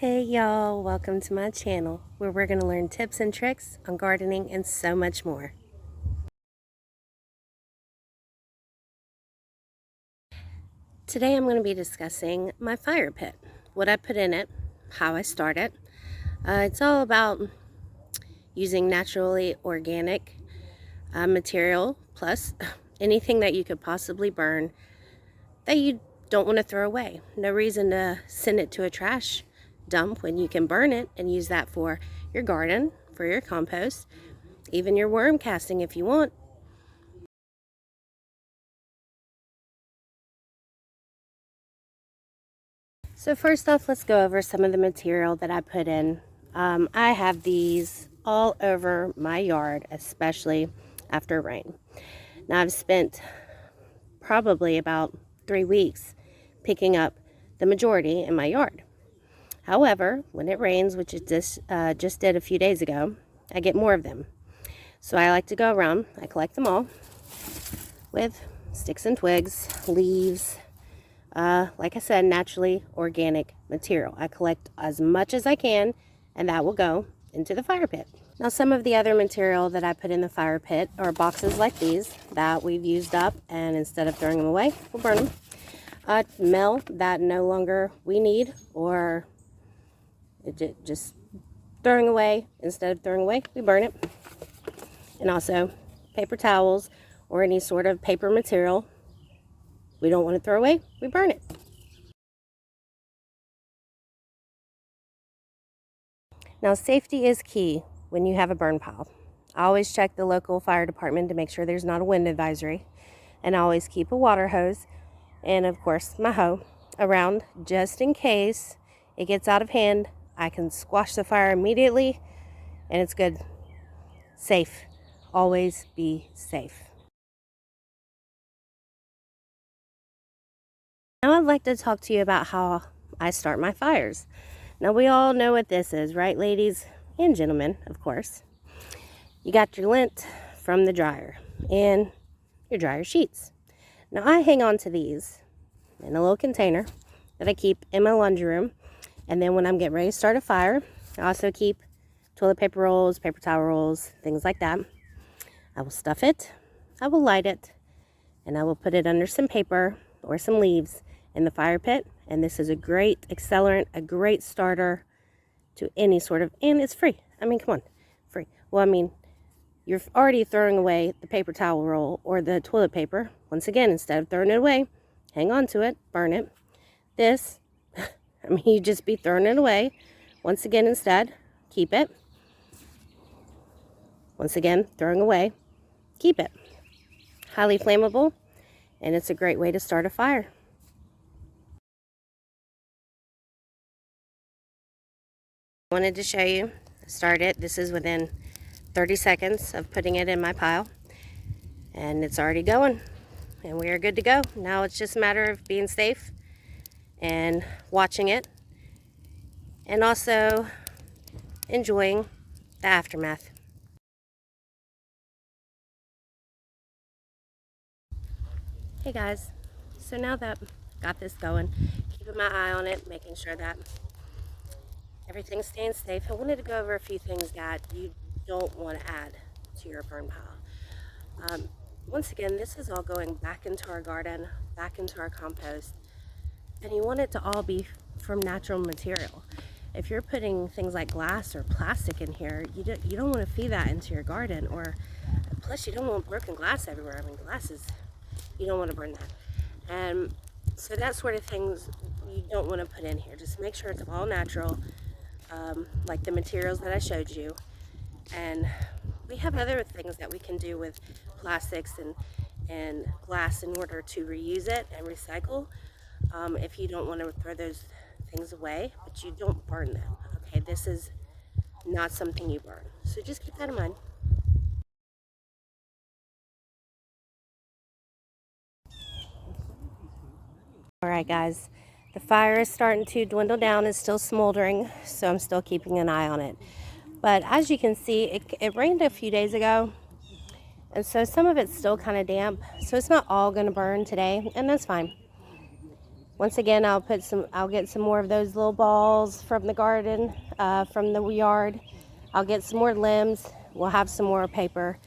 Hey y'all, welcome to my channel where we're going to learn tips and tricks on gardening and so much more. Today I'm going to be discussing my fire pit, what I put in it, how I start it. It's all about using naturally organic material plus anything that you could possibly burn that you don't want to throw away. No reason to send it to a trash dump when you can burn it and use that for your garden, for your compost, even your worm casting if you want. So first off, let's go over some of the material that I put in. I have these all over my yard, especially after rain. Now I've spent probably about 3 weeks picking up the majority in my yard. However, when it rains, which it just did a few days ago, I get more of them. So I like to go around, I collect them all with sticks and twigs, leaves, like I said, naturally organic material. I collect as much as I can, and that will go into the fire pit. Now, some of the other material that I put in the fire pit are boxes like these that we've used up, and instead of throwing them away, we'll burn them. Mail that no longer we need, or just throwing away. Instead of throwing away, we burn it. And also paper towels or any sort of paper material we don't want to throw away, we burn it. Now, safety is key when you have a burn pile. I always check the local fire department to make sure there's not a wind advisory, and I always keep a water hose and, of course, my hoe around just in case it gets out of hand. I can squash the fire immediately, and it's good. Safe. Always be safe. Now I'd like to talk to you about how I start my fires. Now we all know what this is, right, ladies and gentlemen, of course. You got your lint from the dryer and your dryer sheets. Now I hang on to these in a little container that I keep in my laundry room. And then when I'm getting ready to start a fire, I also keep toilet paper rolls, paper towel rolls, things like that. I will stuff it, I will light it, and I will put it under some paper or some leaves in the fire pit. And this is a great accelerant, a great starter to any sort of, and it's free. I mean, come on, free. Well, I mean, you're already throwing away the paper towel roll or the toilet paper. Once again, instead of throwing it away, hang on to it, burn it. This, I mean, you just be throwing it away. Once again, instead, keep it. Once again, throwing away, keep it. Highly flammable, and it's a great way to start a fire. I wanted to show you, start it. This is within 30 seconds of putting it in my pile, and it's already going, and we are good to go. Now it's just a matter of being safe and watching it, and also enjoying the aftermath. Hey guys, so now that I've got this going, keeping my eye on it, making sure that everything's staying safe, I wanted to go over a few things that you don't want to add to your burn pile. Once again, this is all going back into our garden, back into our compost, and you want it to all be from natural material. If you're putting things like glass or plastic in here, you don't want to feed that into your garden, or plus you don't want broken glass everywhere. I mean, glasses, you don't want to burn that. And so that sort of things you don't want to put in here. Just make sure it's all natural, like the materials that I showed you. And we have other things that we can do with plastics and glass in order to reuse it and recycle. If you don't want to throw those things away, but you don't burn them. Okay, this is not something you burn. So just keep that in mind. Alright guys, the fire is starting to dwindle down. It's still smoldering, so I'm still keeping an eye on it. But as you can see, it rained a few days ago, and so some of it's still kind of damp. So it's not all going to burn today, and that's fine. Once again, I'll get some more of those little balls from the garden, from the yard. I'll get some more limbs. We'll have some more paper.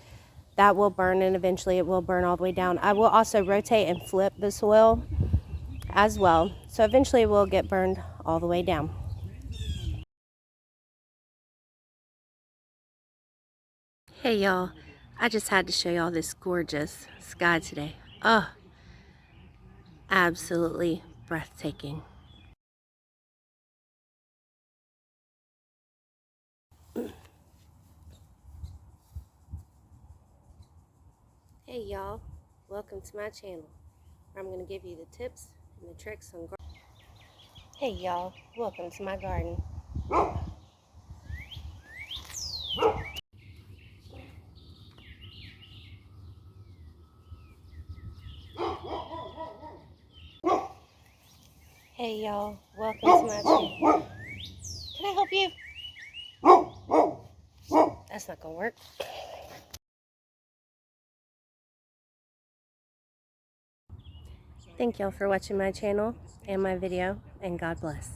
That will burn, and eventually it will burn all the way down. I will also rotate and flip the soil as well. So eventually it will get burned all the way down. Hey y'all, I just had to show y'all this gorgeous sky today. Oh, absolutely breathtaking. Hey y'all, welcome to my channel, where I'm going to give you the tips and the tricks on gardening. Hey y'all, welcome to my garden. Hey y'all, welcome to my channel. Can I help you? That's not going to work. Thank y'all for watching my channel and my video, and God bless.